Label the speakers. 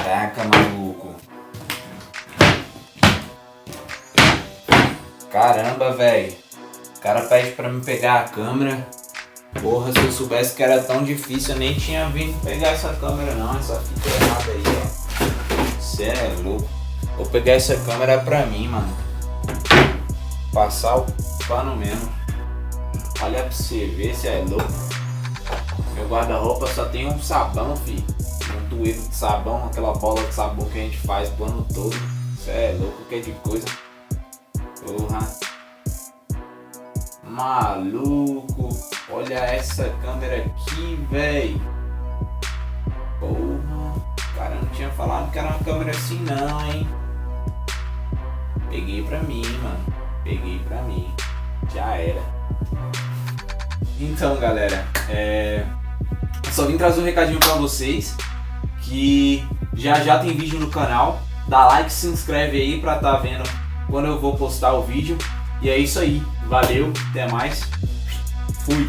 Speaker 1: Caraca, maluco. Caramba, velho. O cara pede pra me pegar a câmera. Porra, se eu soubesse que era tão difícil, eu nem tinha vindo pegar essa câmera não. Essa fita errada aí, ó. Cê é louco. Vou pegar essa câmera pra mim, mano. Passar o pano mesmo. Olha pra você ver, cê é louco. Meu guarda-roupa só tem um sabão, fi. Um tueiro de sabão, aquela bola de sabão que a gente faz o ano todo. Cê é louco, que de coisa. Porra. Maluco. Olha essa câmera aqui, véi. Porra. Cara, eu não tinha falado que era uma câmera assim não, hein. Peguei pra mim, mano. Peguei pra mim. Já era. Então, galera, só vim trazer um recadinho pra vocês. Que já tem vídeo no canal. Dá like, se inscreve aí pra tá vendo quando eu vou postar o vídeo. E é isso aí. Valeu, até mais. Fui.